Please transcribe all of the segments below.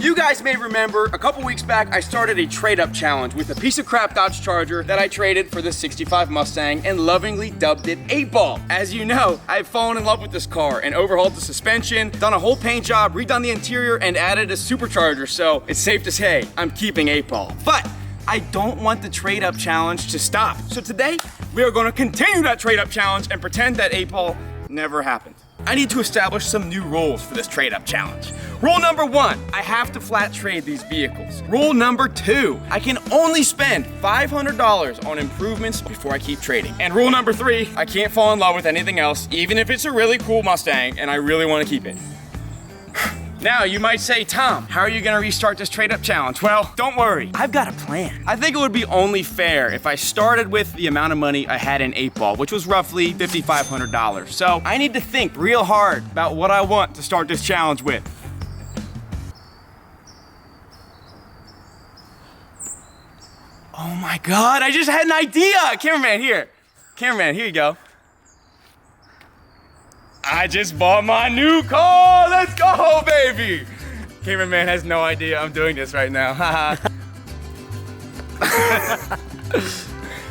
You guys may remember a couple weeks back, I started a trade-up challenge with a piece of crap Dodge Charger that I traded for this 65 Mustang and lovingly dubbed it 8-Ball. As you know, I've fallen in love with this car and overhauled the suspension, done a whole paint job, redone the interior, and added a supercharger, so it's safe to say I'm keeping 8-Ball. But I don't want the trade-up challenge to stop. So today, we are gonna continue that trade-up challenge and pretend that 8-Ball never happened. I need to establish some new rules for this trade-up challenge. Rule number 1, I have to flat trade these vehicles. Rule number 2, I can only spend $500 on improvements before I keep trading. And rule number 3, I can't fall in love with anything else, even if it's a really cool Mustang and I really want to keep it. Now, you might say, Tom, how are you gonna restart this trade-up challenge? Well, don't worry, I've got a plan. I think it would be only fair if I started with the amount of money I had in 8-Ball, which was roughly $5,500. So I need to think real hard about what I want to start this challenge with. Oh my God, I just had an idea! Cameraman, here. Cameraman, here you go. I just bought my new car! Let's go, baby! Cameraman has no idea I'm doing this right now.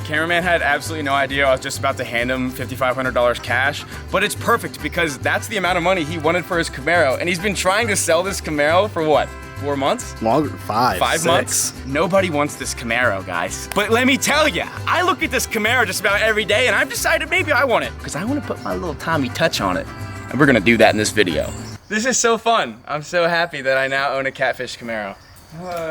Cameraman had absolutely no idea I was just about to hand him $5,500 cash, but it's perfect because that's the amount of money he wanted for his Camaro, and he's been trying to sell this Camaro for what? 4 months? Longer, 5 months? Nobody wants this Camaro, guys. But let me tell ya, I look at this Camaro just about every day and I've decided maybe I want it because I want to put my little Tommy touch on it. And we're gonna do that in this video. This is so fun. I'm so happy that I now own a Catfish Camaro.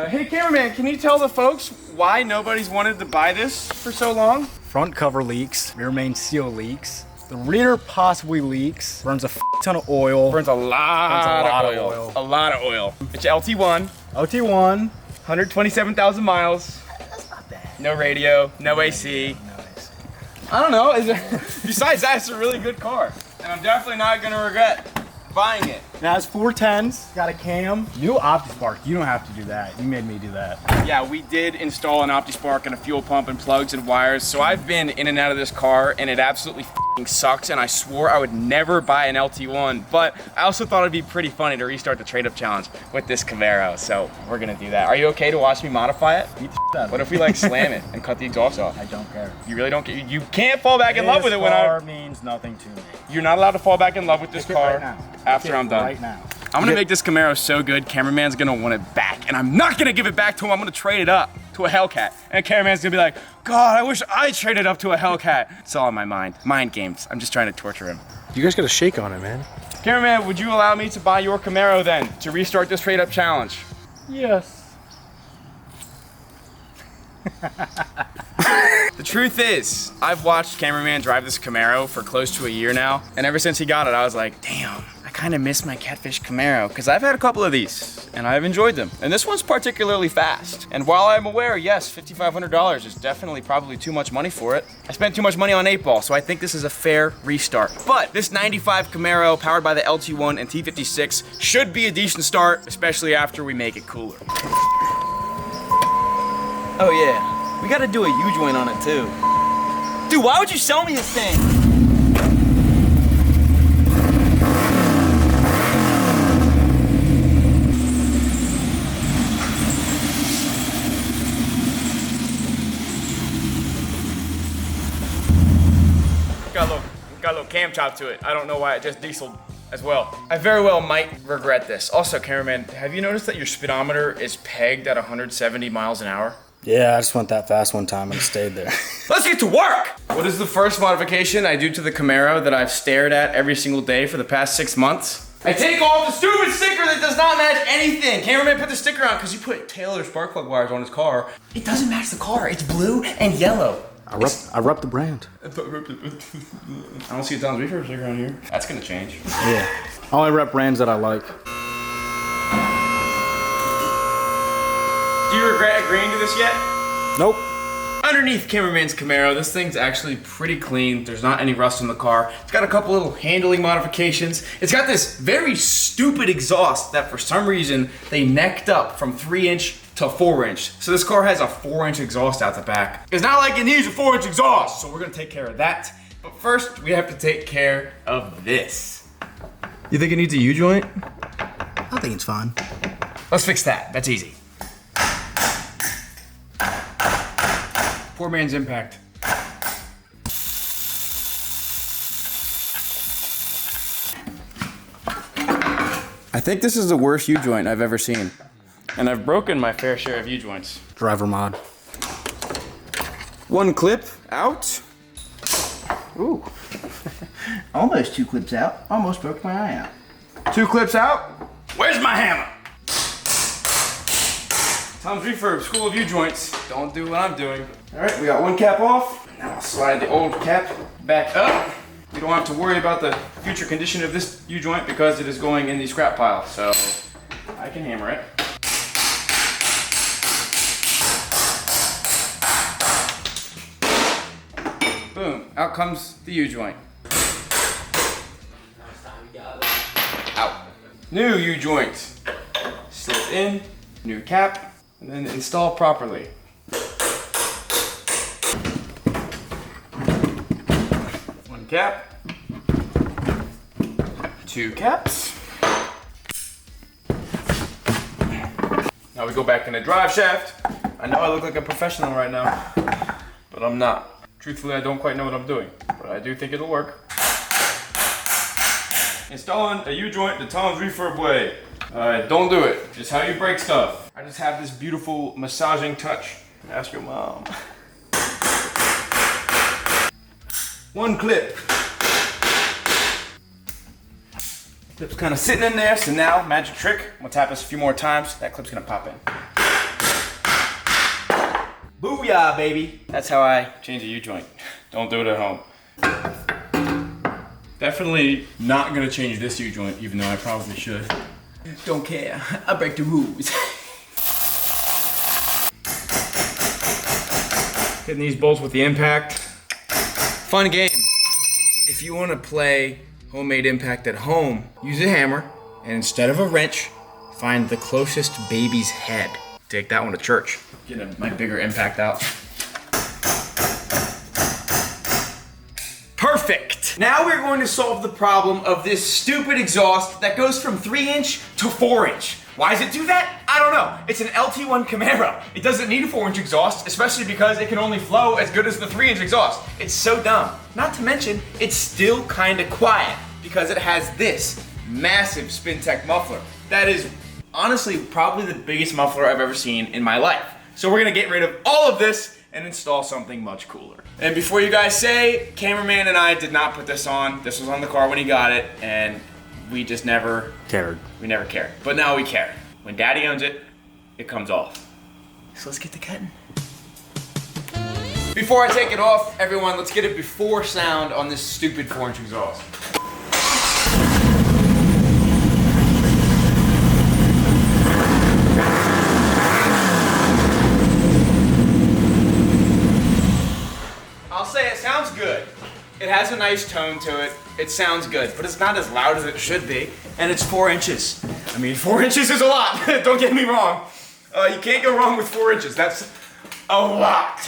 Hey cameraman, can you tell the folks why nobody's wanted to buy this for so long? Front cover leaks, rear main seal leaks. The rear possibly leaks, burns a ton of oil. Burns a lot of oil. A lot of oil. It's LT1. LT1. 127,000 miles. That's not bad. No radio, no AC. No AC. I don't know. Besides that, it's a really good car. And I'm definitely not gonna regret buying it. Now it's 410s, got a cam. New OptiSpark, you don't have to do that. You made me do that. Yeah, we did install an OptiSpark and a fuel pump and plugs and wires. So I've been in and out of this car and it absolutely f***ing sucks. And I swore I would never buy an LT1, but I also thought it'd be pretty funny to restart the trade-up challenge with this Camaro. So we're gonna do that. Are you okay to watch me modify it? Beat the shit out of What if we like slam it and cut the exhaust off? I don't care. You really don't care? You can't fall back in love with it when This car means nothing to me. You're not allowed to fall back in love with this car right now. after I'm done. Right now. I'm gonna make this Camaro so good, Cameraman's gonna want it back, and I'm not gonna give it back to him. I'm gonna trade it up to a Hellcat, and Cameraman's gonna be like, God, I wish I traded up to a Hellcat. It's all in my mind. Mind games. I'm just trying to torture him. You guys got a shake on it, man. Cameraman, would you allow me to buy your Camaro then to restart this trade-up challenge? Yes. The truth is, I've watched Cameraman drive this Camaro for close to a year now, and ever since he got it, I was like, damn, I kind of miss my Catfish Camaro, because I've had a couple of these, and I've enjoyed them. And this one's particularly fast. And while I'm aware, yes, $5,500 is definitely probably too much money for it, I spent too much money on 8-Ball, so I think this is a fair restart. But this 95 Camaro, powered by the LT1 and T56, should be a decent start, especially after we make it cooler. Oh yeah, we gotta do a U-joint on it too. Dude, why would you sell me this thing? Got a little cam chop to it. I don't know why it just dieseled as well. I very well might regret this. Also, cameraman, have you noticed that your speedometer is pegged at 170 miles an hour? Yeah, I just went that fast one time and stayed there. Let's get to work! What is the first modification I do to the Camaro that I've stared at every single day for the past 6 months? I take off the stupid sticker that does not match anything. Cameraman put the sticker on because you put Taylor spark plug wires on his car. It doesn't match the car. It's blue and yellow. I rep the brand. I don't see a Tom's Reefer sticker on here. That's gonna change. Yeah. I only rep brands that I like. Do you regret agreeing to this yet? Nope. Underneath Cameraman's Camaro, this thing's actually pretty clean. There's not any rust on the car. It's got a couple little handling modifications. It's got this very stupid exhaust that for some reason they necked up from 3-inch to 4-inch. So this car has a 4-inch exhaust out the back. It's not like it needs a 4-inch exhaust, so we're gonna take care of that. But first, we have to take care of this. You think it needs a U-joint? I think it's fine. Let's fix that. That's easy. Poor man's impact. I think this is the worst U-joint I've ever seen. And I've broken my fair share of U-joints. Driver mod. One clip out. Ooh. Almost 2 clips out. Almost broke my eye out. 2 clips out. Where's my hammer? Tom's Refurb, School of U-joints. Don't do what I'm doing. All right, we got 1 cap off. Now I'll slide the old cap back up. We don't have to worry about the future condition of this U-joint because it is going in the scrap pile. So I can hammer it. Boom, out comes the U-joint. Out. New U-joint. Slip in, new cap, and then install properly. One cap. 2 caps. Now we go back in the drive shaft. I know I look like a professional right now, but I'm not. Truthfully, I don't quite know what I'm doing, but I do think it'll work. Installing a U-joint the Tom's Refurb way. Don't do it. Just how you break stuff. I just have this beautiful massaging touch. Ask your mom. 1 clip. Clip's kind of sitting in there, so now, magic trick. I'm gonna tap this a few more times. That clip's gonna pop in. Booyah, baby. That's how I change a U-joint. Don't do it at home. Definitely not gonna change this U-joint, even though I probably should. Don't care, I break the rules. Hitting these bolts with the impact. Fun game. If you wanna play homemade impact at home, use a hammer, and instead of a wrench, find the closest baby's head. Take that one to church. Get my bigger impact out. Perfect! Now we're going to solve the problem of this stupid exhaust that goes from 3-inch to 4-inch. Why does it do that? I don't know. It's an LT1 Camaro. It doesn't need a 4-inch exhaust, especially because it can only flow as good as the 3-inch exhaust. It's so dumb. Not to mention, it's still kinda quiet because it has this massive Spintech muffler. That is honestly probably the biggest muffler I've ever seen in my life. So we're gonna get rid of all of this and install something much cooler. And before you guys say, Cameraman and I did not put this on. This was on the car when he got it, and we just never cared. We never cared. But now we care. When Daddy owns it, it comes off. So let's get to cutting. Before I take it off, everyone, let's get a before sound on this stupid 4-inch exhaust. I'll say it sounds good. It has a nice tone to it. It sounds good, but it's not as loud as it should be. And it's 4 inches. I mean, 4 inches is a lot. Don't get me wrong. You can't go wrong with 4 inches. That's a lot.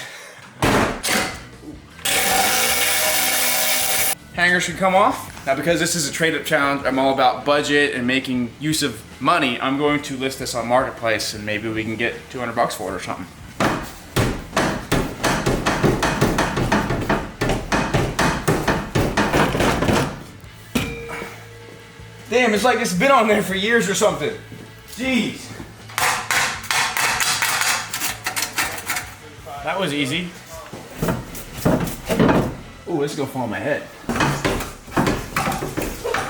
Hanger should come off. Now, because this is a trade-up challenge, I'm all about budget and making use of money. I'm going to list this on Marketplace, and maybe we can get 200 bucks for it or something. Damn, it's like it's been on there for years or something. Jeez. That was easy. Ooh, this is gonna fall on my head.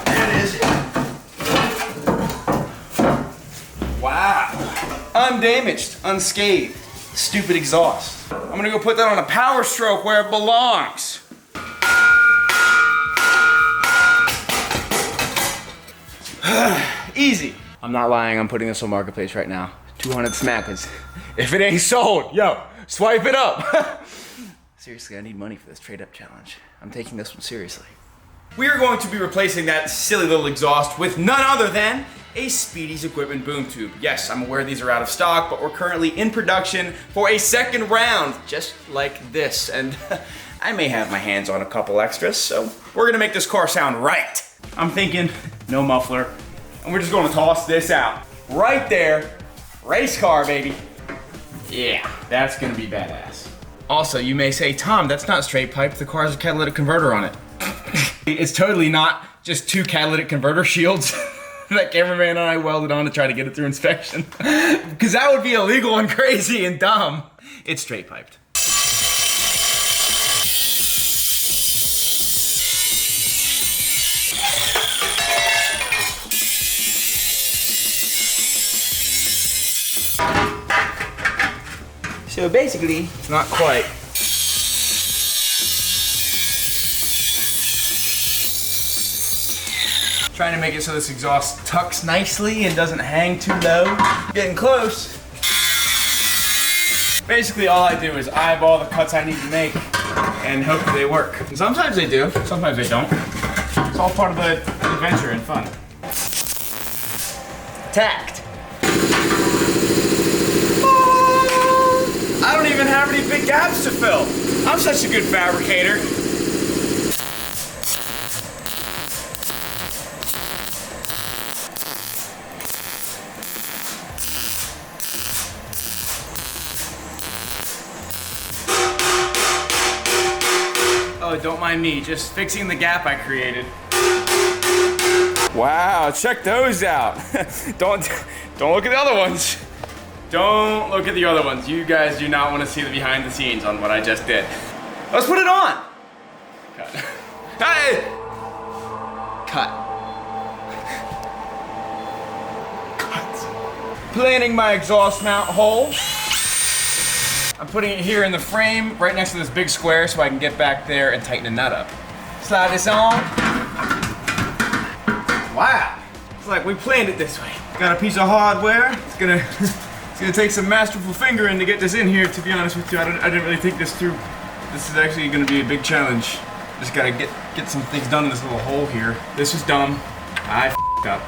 There it is. Wow. Undamaged, unscathed. Stupid exhaust. I'm gonna go put that on a Power Stroke where it belongs. Easy. I'm not lying, I'm putting this on Marketplace right now. 200 smackers. If it ain't sold, yo, swipe it up. Seriously, I need money for this trade-up challenge. I'm taking this one seriously. We are going to be replacing that silly little exhaust with none other than a Speedy's Equipment boom tube. Yes, I'm aware these are out of stock, but we're currently in production for a second round, just like this. And I may have my hands on a couple extras, so we're gonna make this car sound right. I'm thinking no muffler, and we're just gonna toss this out right there Race car, baby. Yeah, that's gonna be badass. Also, you may say, Tom, that's not straight pipe. The car has a catalytic converter on it. It's totally not just two catalytic converter shields that Cameraman and I welded on to try to get it through inspection. Because that would be illegal and crazy and dumb. It's straight piped. So basically, it's not quite. Trying to make it so this exhaust tucks nicely and doesn't hang too low. Getting close. Basically, all I do is eyeball the cuts I need to make and hope that they work. And sometimes they do, sometimes they don't. It's all part of the adventure and fun. Tacked. I don't even have any big gaps to fill. I'm such a good fabricator. Oh, don't mind me, just fixing the gap I created. Wow, check those out. Don't look at the other ones. Don't look at the other ones. You guys do not want to see the behind the scenes on what I just did. Let's put it on. Cut. Hey! Cut. Cut. Planning my exhaust mount hole. I'm putting it here in the frame, right next to this big square so I can get back there and tighten the nut up. Slide this on. Wow. It's like we planned it this way. Got a piece of hardware. It's gonna take some masterful fingering to get this in here, to be honest with you. I didn't really think this through. This is actually gonna be a big challenge. Just gotta get some things done in this little hole here. This was dumb. I f***ed up.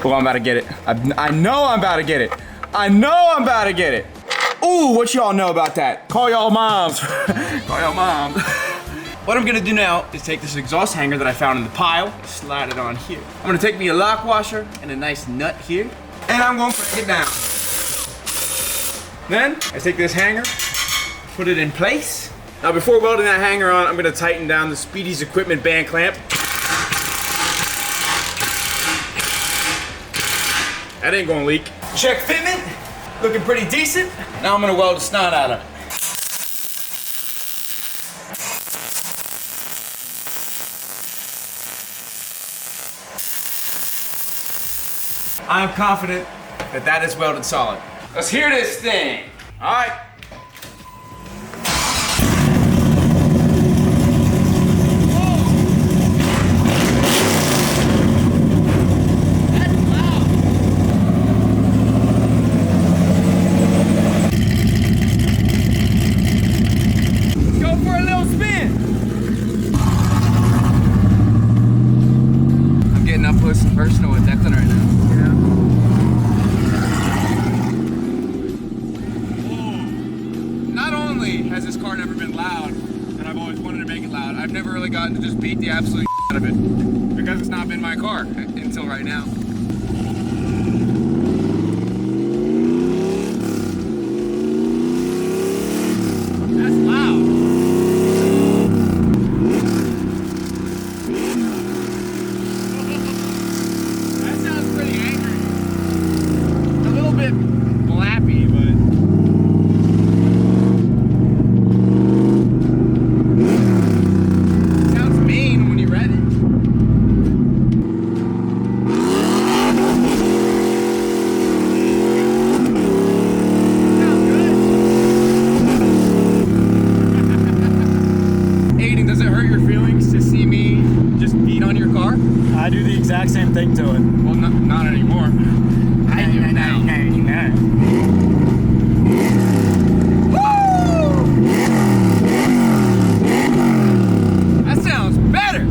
Well, I'm about to get it. I know I'm about to get it. I know I'm about to get it. Ooh, what y'all know about that? Call y'all moms. Call y'all moms. What I'm gonna do now is take this exhaust hanger that I found in the pile, slide it on here. I'm gonna take me a lock washer and a nice nut here, and I'm gonna break it down. Then, I take this hanger, put it in place. Now before welding that hanger on, I'm gonna tighten down the Speedy's equipment band clamp. That ain't gonna leak. Check fitment, looking pretty decent. Now I'm gonna weld the snot out of it. I'm confident that that is welded solid. Let's hear this thing. All right. Personal with Declan right now. Yeah. Not only has this car never been loud, and I've always wanted to make it loud, I've never really gotten to just beat the absolute out of it because it's not been my car until right now. That's loud. I do the exact same thing to it. Well, not anymore. I do it now. Woo! That sounds better.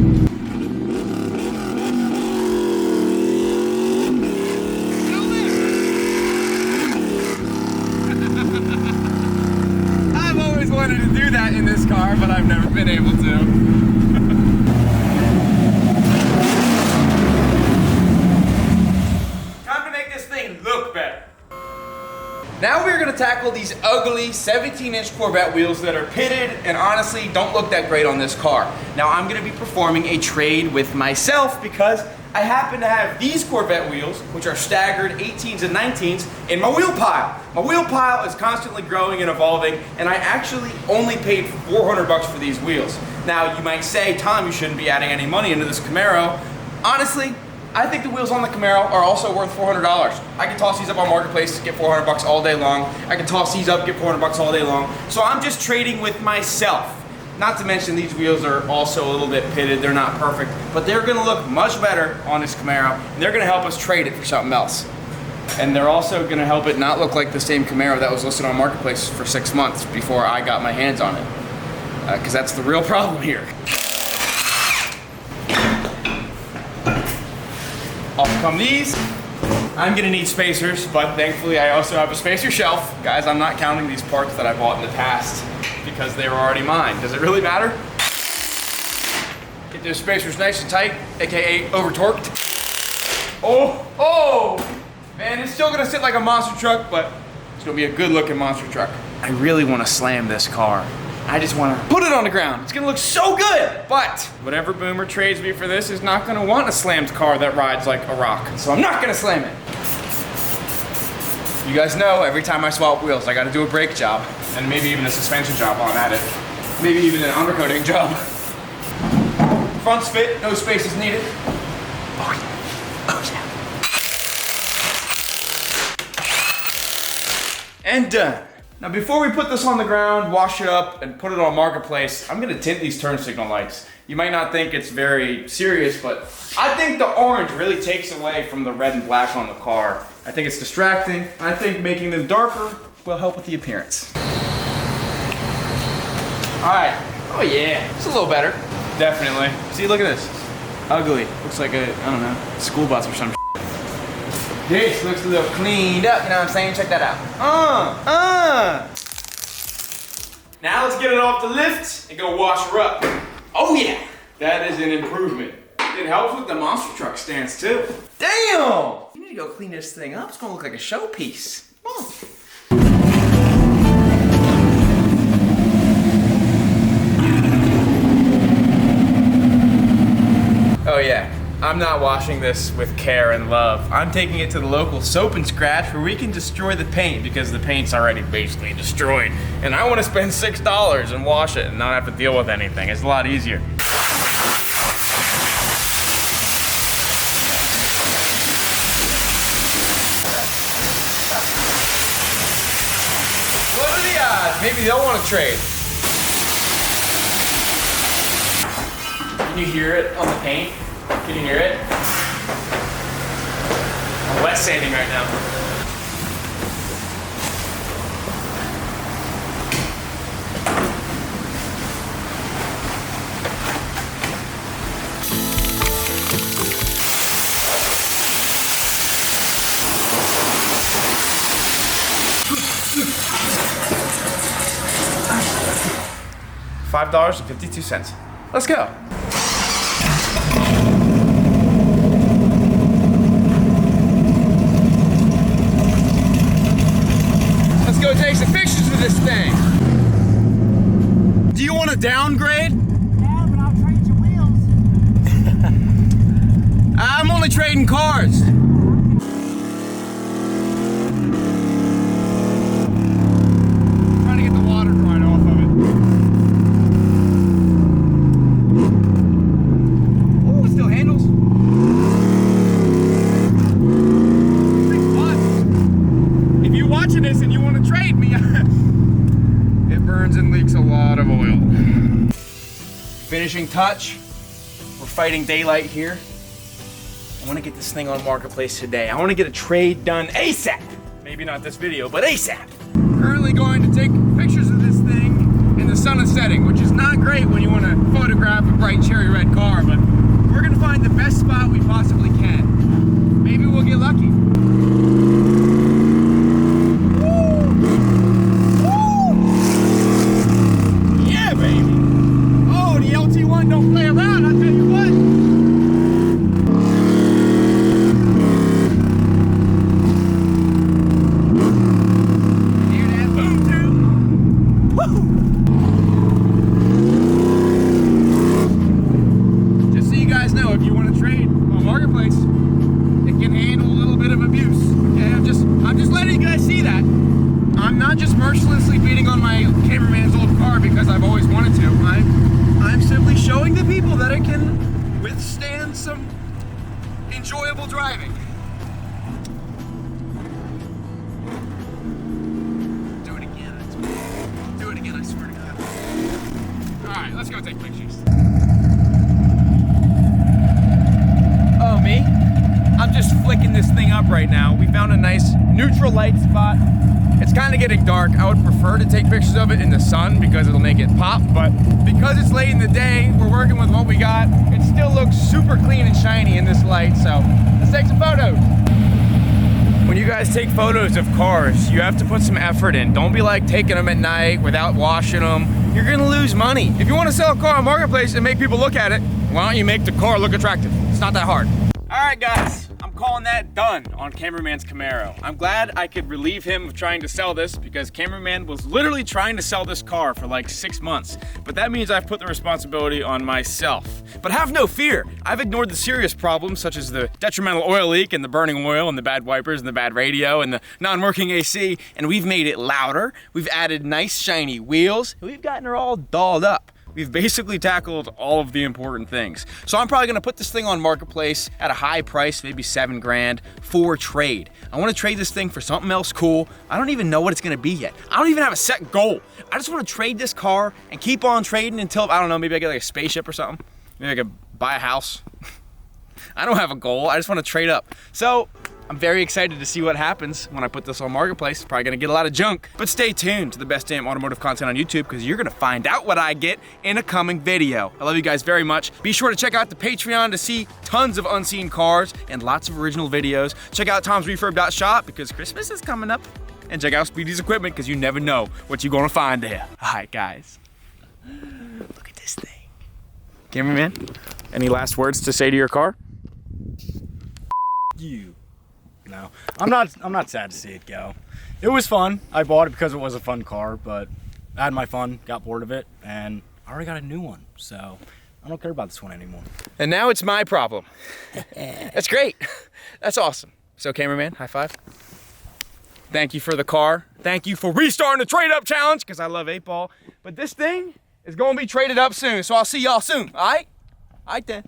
I've always wanted to do that in this car, but I've never been able to. Now we're gonna tackle these ugly 17-inch Corvette wheels that are pitted and honestly don't look that great on this car. Now I'm gonna be performing a trade with myself because I happen to have these Corvette wheels, which are staggered 18s and 19s, in my wheel pile. My wheel pile is constantly growing and evolving, and I actually only paid $400 for these wheels. Now you might say, Tom, you shouldn't be adding any money into this Camaro. Honestly, I think the wheels on the Camaro are also worth $400. I can toss these up on Marketplace, get $400 all day long. I can toss these up, get $400 all day long. So I'm just trading with myself. Not to mention these wheels are also a little bit pitted. They're not perfect, but they're gonna look much better on this Camaro, and they're gonna help us trade it for something else. And they're also gonna help it not look like the same Camaro that was listed on Marketplace for 6 months before I got my hands on it. Because that's the real problem here. Off come these. I'm gonna need spacers, but thankfully I also have a spacer shelf. Guys, I'm not counting these parts that I bought in the past because they were already mine. Does it really matter? Get those spacers nice and tight, AKA over torqued. Oh, man, it's still gonna sit like a monster truck, but it's gonna be a good looking monster truck. I really wanna slam this car. I just wanna put it on the ground. It's gonna look so good, but whatever boomer trades me for this is not gonna want a slammed car that rides like a rock. So I'm not gonna slam it. You guys know, every time I swap wheels, I gotta do a brake job, and maybe even a suspension job while I'm at it. Maybe even an undercoating job. Fronts fit, no spaces needed. Oh yeah. And done. Now before we put this on the ground, wash it up, and put it on Marketplace, I'm gonna tint these turn signal lights. You might not think it's very serious, but I think the orange really takes away from the red and black on the car. I think it's distracting. I think making them darker will help with the appearance. All right, oh yeah, it's a little better. Definitely. See, look at this. Ugly, looks like a, I don't know, school bus or some shit. This looks a little cleaned up, you know what I'm saying? Check that out. Now let's get it off the lift and go wash her up. Oh yeah, that is an improvement. It helps with the monster truck stance too. Damn! You need to go clean this thing up. It's gonna look like a showpiece. Come on. Oh yeah, I'm not washing this with care and love. I'm taking it to the local soap and scratch where we can destroy the paint because the paint's already basically destroyed. And I want to spend $6 and wash it and not have to deal with anything. It's a lot easier. What are the odds? Maybe they'll want to trade. Can you hear it on the paint? Can you hear it? I'm wet sanding right now. $5.52. Let's go. Let's go take some pictures of this thing. Do you want to downgrade? Yeah, but I'll trade you wheels. I'm only trading cars. Trying to get the water dried off of it. Oh, it still handles. If you're watching this and you want to trade me, it burns and leaks a lot of oil. Finishing touch. We're fighting daylight here. I want to get this thing on Marketplace today. I want to get a trade done ASAP. Maybe not this video, but ASAP. Currently going to take pictures of this thing in the sun is setting, which is not great when you want to photograph a bright cherry red car, but we're going to find the best spot we possibly can. Maybe we'll get lucky. Yeah, baby. Oh, the LT1 don't play around, I'll tell you what. not just mercilessly beating on my cameraman's old car because I've always wanted to. I'm simply showing the people that it can withstand some enjoyable driving. Do it again. Do it again, I swear to God. All right, let's go take pictures. Oh, me? I'm just flicking this thing up right now. We found a nice neutral light spot. It's kind of getting dark. I would prefer to take pictures of it in the sun because it'll make it pop, but because it's late in the day, we're working with what we got. It still looks super clean and shiny in this light, so let's take some photos. When you guys take photos of cars, you have to put some effort in. Don't be like taking them at night without washing them. You're gonna lose money. If you want to sell a car on Marketplace and make people look at it, why don't you make the car look attractive? It's not that hard. All right, guys, I'm calling that done on Cameraman's Camaro. I'm glad I could relieve him of trying to sell this because Cameraman was literally trying to sell this car for like 6 months. But that means I've put the responsibility on myself. But have no fear, I've ignored the serious problems such as the detrimental oil leak and the burning oil and the bad wipers and the bad radio and the non-working AC, and we've made it louder. We've added nice shiny wheels, and we've gotten her all dolled up. We've basically tackled all of the important things. So I'm probably gonna put this thing on Marketplace at a high price, maybe 7 grand, for trade. I wanna trade this thing for something else cool. I don't even know what it's gonna be yet. I don't even have a set goal. I just wanna trade this car and keep on trading until, I don't know, maybe I get like a spaceship or something. Maybe I could buy a house. I don't have a goal, I just wanna trade up. So, I'm very excited to see what happens when I put this on Marketplace. Probably gonna get a lot of junk, but stay tuned to the best damn automotive content on YouTube because you're gonna find out what I get in a coming video. I love you guys very much. Be sure to check out the Patreon to see tons of unseen cars and lots of original videos. Check out tomsrefurb.shop because Christmas is coming up. And check out Speedy's equipment because you never know what you're gonna find there. All right, guys. Look at this thing. Cameraman, any last words to say to your car? You. No, I'm not sad to see it go. It was fun. I bought it because it was a fun car, but I had my fun, got bored of it, and I already got a new one, so I don't care about this one anymore. And now it's my problem. That's great. That's awesome. So Cameraman, high five. Thank you for the car. Thank you for restarting the trade up challenge, because I love 8-ball. But this thing is gonna be traded up soon, so I'll see y'all soon, all right? All right then.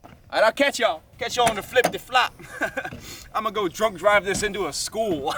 All right, I'll catch y'all. Catch y'all on the flip the flop. I'm gonna go drunk drive this into a school.